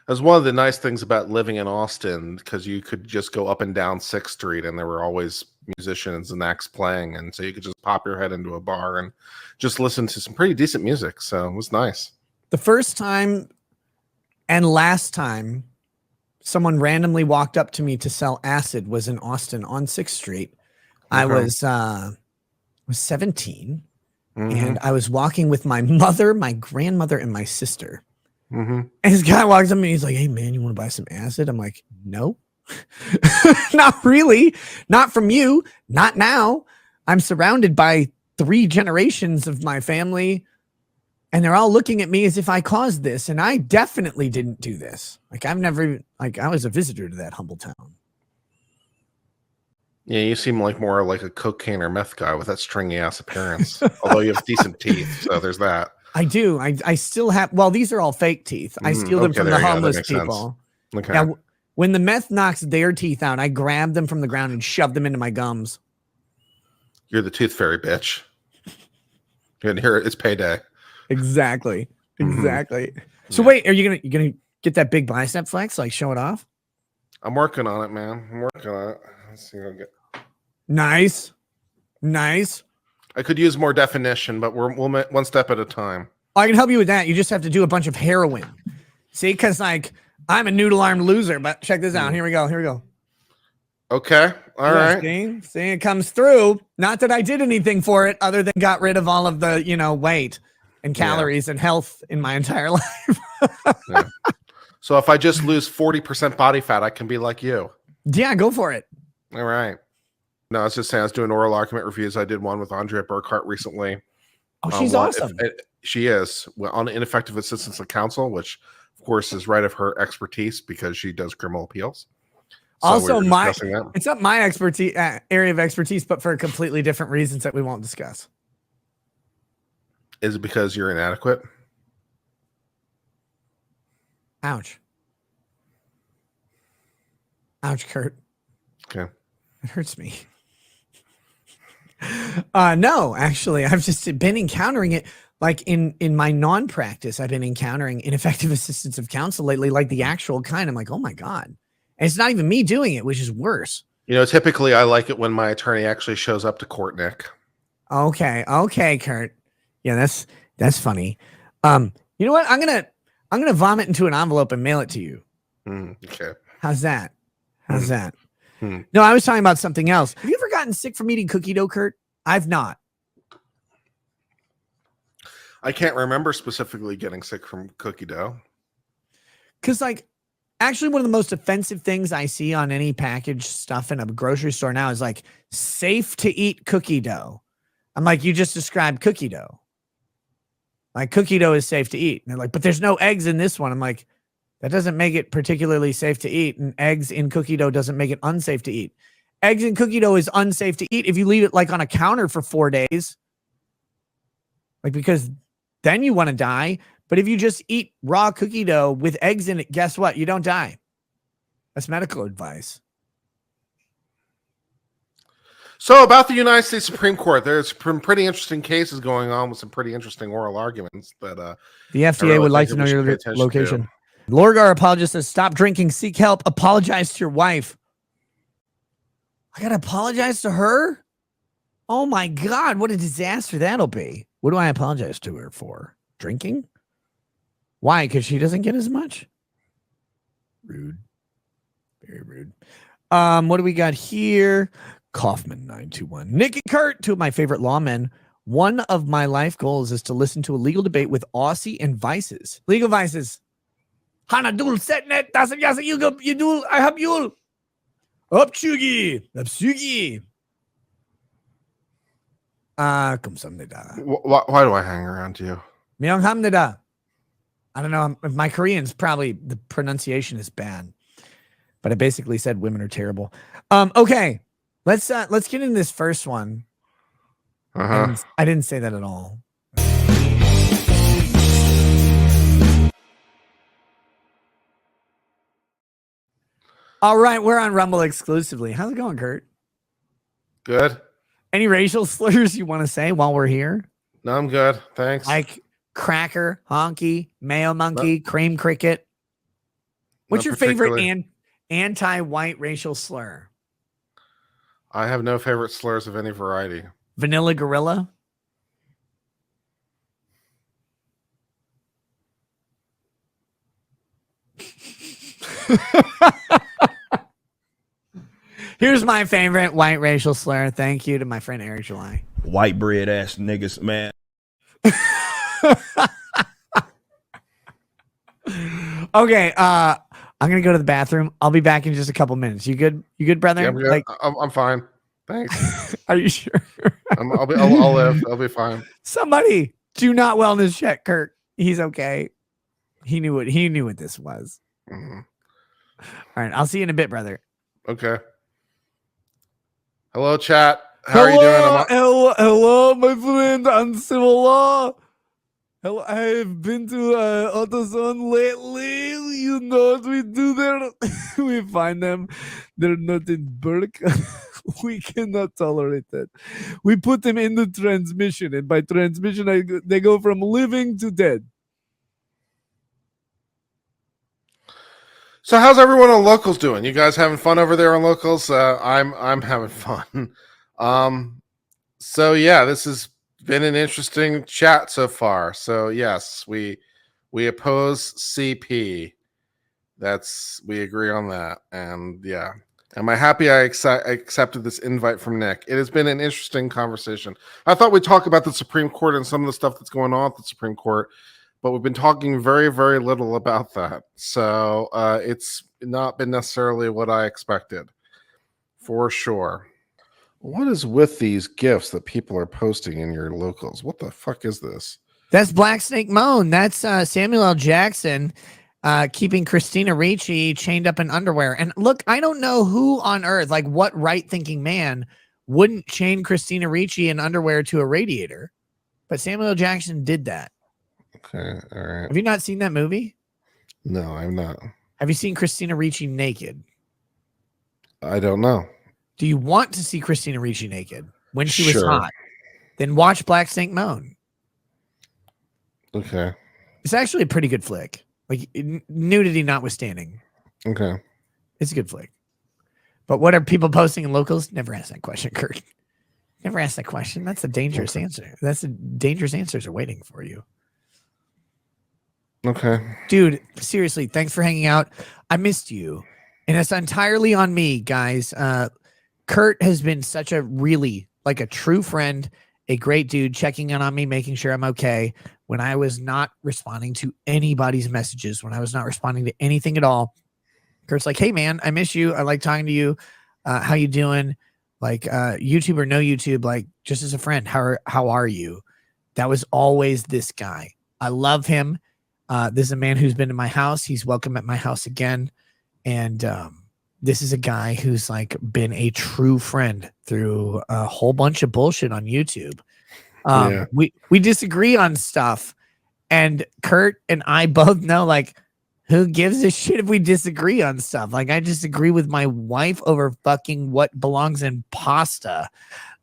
That's one of the nice things about living in Austin because you could just go up and down 6th Street and there were always musicians and acts playing. And so you could just pop your head into a bar and just listen to some pretty decent music. So it was nice. The first time and last time someone randomly walked up to me to sell acid was in Austin on 6th Street. I was 17 and I was walking with my mother, my grandmother, and my sister. And this guy walks up and he's like, "Hey man, you want to buy some acid?" I'm like, "No, not really. Not from you. Not now. I'm surrounded by 3 generations of my family and they're all looking at me as if I caused this. And I definitely didn't do this. Like I've never, like I was a visitor to that humble town." Yeah, you seem like more like a cocaine or meth guy with that stringy ass appearance. Although you have decent teeth, so there's that. I do. I still have. Well, these are all fake teeth. I steal them from the homeless people. Okay. Now, when the meth knocks their teeth out, I grab them from the ground and shove them into my gums. You're the tooth fairy, bitch. And here it's payday. Exactly. So wait, are you gonna get that big bicep flex? Like show it off? I'm working on it, man. I'm working on it. Let's see what I get. Nice. I could use more definition, but we'll one step at a time. I can help you with that. You just have to do a bunch of heroin. See, because like I'm a noodle-armed loser, but check this out. Here we go. Okay. All right. See, it comes through. Not that I did anything for it other than got rid of all of the, weight and calories and health in my entire life. Yeah. So if I just lose 40% body fat, I can be like you. Yeah, go for it. All right. No, I was just saying, I was doing oral argument reviews. I did one with Andrea Burkhart recently. Oh, she's awesome. She is on ineffective assistance of counsel, which of course is right of her expertise because she does criminal appeals. So also, it's not my expertise area of expertise, but for completely different reasons that we won't discuss. Is it because you're inadequate? Ouch, Kurt. Okay. It hurts me. No, actually, I've just been encountering it. Like in my non-practice, I've been encountering ineffective assistance of counsel lately, like the actual kind. I'm like, oh my God. And it's not even me doing it, which is worse. Typically I like it when my attorney actually shows up to court, Nick. Okay, Kurt. Yeah, that's funny. You know what? I'm gonna vomit into an envelope and mail it to you. Okay. How's that? No, I was talking about something else. Have you ever gotten sick from eating cookie dough, Kurt? I've not. I can't remember specifically getting sick from cookie dough. Because actually one of the most offensive things I see on any packaged stuff in a grocery store now is like safe to eat cookie dough. I'm like, you just described cookie dough. Like cookie dough is safe to eat. And they're like, but there's no eggs in this one. I'm like, that doesn't make it particularly safe to eat. And eggs in cookie dough doesn't make it unsafe to eat. Eggs in cookie dough is unsafe to eat if you leave it like on a counter for 4 days. Like, because then you want to die. But if you just eat raw cookie dough with eggs in it, guess what? You don't die. That's medical advice. So about the United States Supreme Court, there's some pretty interesting cases going on with some pretty interesting oral arguments that the FDA would like to know your location. Lorgar apologist says, stop drinking, seek help, apologize to your wife. I got to apologize to her? Oh my God, what a disaster that'll be. What do I apologize to her for? Drinking? Why? Because she doesn't get as much? Rude. Very rude. What do we got here? Kaufman 921. Nick and Kurt, 2 of my favorite lawmen. One of my life goals is to listen to a legal debate with Aussie and Vices. Legal Vices. Hanadul setnet, das yasa yudul, I have yul. Upchugi, upsugi. Kumsamnida. Why do I hang around you? Myong hamnida. I don't know. My Korean's probably the pronunciation is bad, but I basically said women are terrible. Okay, let's get in this first one. I didn't say that at all. All right, we're on Rumble exclusively. How's it going, Kurt? Good. Any racial slurs you want to say while we're here? No, I'm good. Thanks. Like cracker, honky, mayo monkey, cream cricket. What's your favorite anti-white racial slur? I have no favorite slurs of any variety. Vanilla gorilla? Here's my favorite white racial slur. Thank you to my friend Eric July. White bread ass niggas, man. Okay, I'm gonna go to the bathroom. I'll be back in just a couple minutes. You good? You good, brother? Yeah, I'm good. Like, I'm fine. Thanks. Are you sure? I'll live. I'll be fine. Somebody do not wellness check Kurt. He's okay. He knew what this was. Mm-hmm. All right, I'll see you in a bit, brother. Okay. Hello, chat. How are you doing? Hello, my friend Uncivil Law. Hello, I've been to AutoZone lately. You know what we do there? We find them. They're not in bulk. We cannot tolerate that. We put them in the transmission, and by transmission, they go from living to dead. So how's everyone on Locals doing? You guys having fun over there on Locals? I'm having fun. So yeah, this has been an interesting chat so far. So yes, we oppose CP. We agree on that. And yeah, am I happy I accepted this invite from Nick? It has been an interesting conversation. I thought we'd talk about the Supreme Court and some of the stuff that's going on at the Supreme Court, but we've been talking very, very little about that. So it's not been necessarily what I expected, for sure. What is with these GIFs that people are posting in your Locals? What the fuck is this? That's Black Snake Moan. That's Samuel L. Jackson keeping Christina Ricci chained up in underwear. And look, I don't know who on earth, like what right-thinking man wouldn't chain Christina Ricci in underwear to a radiator, but Samuel L. Jackson did that. Okay, all right. Have you not seen that movie? No, I'm not. Have you seen Christina Ricci naked? I don't know. Do you want to see Christina Ricci naked when she was hot? Then watch Black Snake Moan. Okay. It's actually a pretty good flick. Like, nudity notwithstanding. Okay. It's a good flick. But what are people posting in Locals? Never ask that question, Kurt. Never ask that question. That's a dangerous answer. That's a dangerous answers are waiting for you. Okay. Dude, seriously, thanks for hanging out. I missed you. And it's entirely on me, guys. Kurt has been such a really, like a true friend, a great dude, checking in on me, making sure I'm okay. When I was not responding to anybody's messages, when I was not responding to anything at all, Kurt's like, hey, man, I miss you. I like talking to you. How you doing? Like, YouTube or no YouTube, like, just as a friend, how are you? That was always this guy. I love him. This is a man who's been to my house. He's welcome at my house again. And this is a guy who's like been a true friend through a whole bunch of bullshit on YouTube. We disagree on stuff, and Kurt and I both know, like, who gives a shit if we disagree on stuff? Like, I disagree with my wife over fucking what belongs in pasta.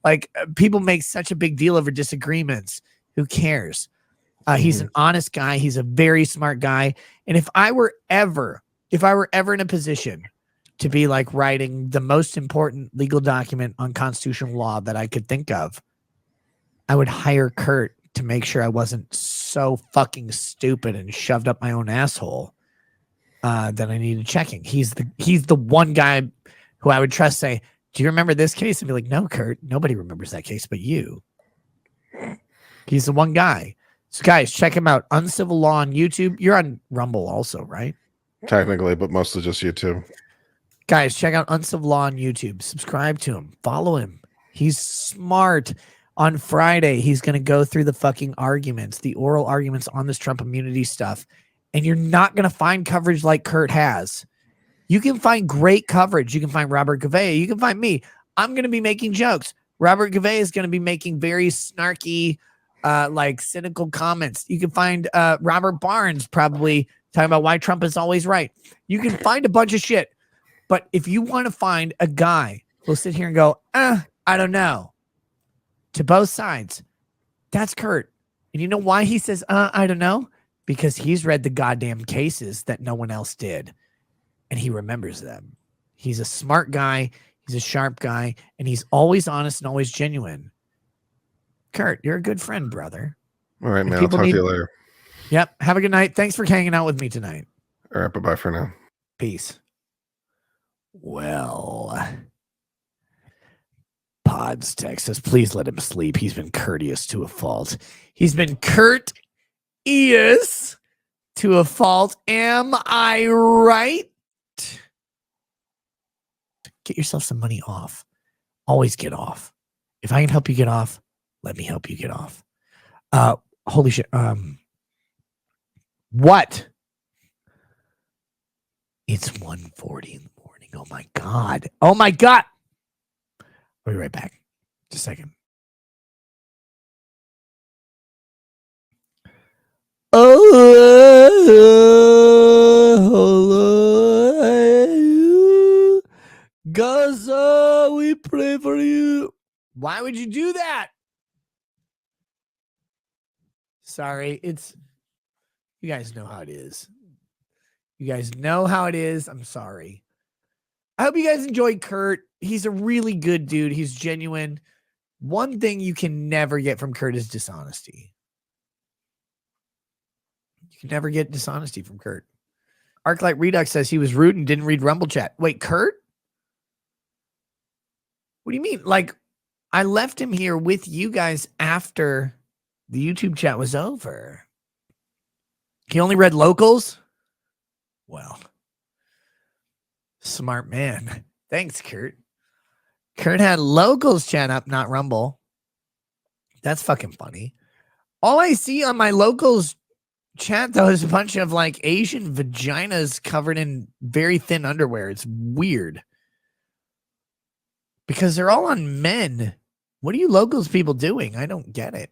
Like, people make such a big deal over disagreements. Who cares? He's an honest guy. He's a very smart guy. And if I were ever in a position to be like writing the most important legal document on constitutional law that I could think of, I would hire Kurt to make sure I wasn't so fucking stupid and shoved up my own asshole that I needed checking. He's the one guy who I would trust say, do you remember this case? And be like, no, Kurt, nobody remembers that case but you. He's the one guy. So guys, check him out. Uncivil Law on YouTube. You're on Rumble also, right? Technically, but mostly just YouTube. Guys, check out Uncivil Law on YouTube. Subscribe to him. Follow him. He's smart. On Friday, he's going to go through the fucking arguments, the oral arguments on this Trump immunity stuff. And you're not going to find coverage like Kurt has. You can find great coverage. You can find Robert Gavay. You can find me. I'm going to be making jokes. Robert Gavay is going to be making very snarky, like cynical comments. You can find Robert Barnes probably talking about why Trump is always right. You can find a bunch of shit. But if you want to find a guy who'll sit here and go, I don't know, to both sides, that's Kurt. And you know why he says, I don't know? Because he's read the goddamn cases that no one else did. and he remembers them. He's a smart guy. He's a sharp guy, and he's always honest and always genuine. Kurt, you're a good friend, brother. All right, man. I'll talk to you later. Yep. Have a good night. Thanks for hanging out with me tonight. All right. Bye-bye for now. Peace. Well, Pods texts us, please let him sleep. He's been courteous to a fault. He's been courteous to a fault. Am I right? Get yourself some money off. Always get off. If I can help you get off, let me help you get off. Holy shit. What? It's 1:40 in the morning. Oh my God. Oh my God. I'll be right back. Just a second. Oh, Gaza, we pray for you. Why would you do that? Sorry, you guys know how it is. You guys know how it is. I'm sorry. I hope you guys enjoyed Kurt. He's a really good dude. He's genuine. One thing you can never get from Kurt is dishonesty. You can never get dishonesty from Kurt. Arclight Redux says he was rude and didn't read Rumble chat. Wait, Kurt? What do you mean? Like, I left him here with you guys after the YouTube chat was over. He only read locals? Well, smart man. Thanks, Kurt. Kurt had locals chat up, not Rumble. That's fucking funny. All I see on my locals chat, though, is a bunch of like Asian vaginas covered in very thin underwear. It's weird. Because they're all on men. What are you locals people doing? I don't get it.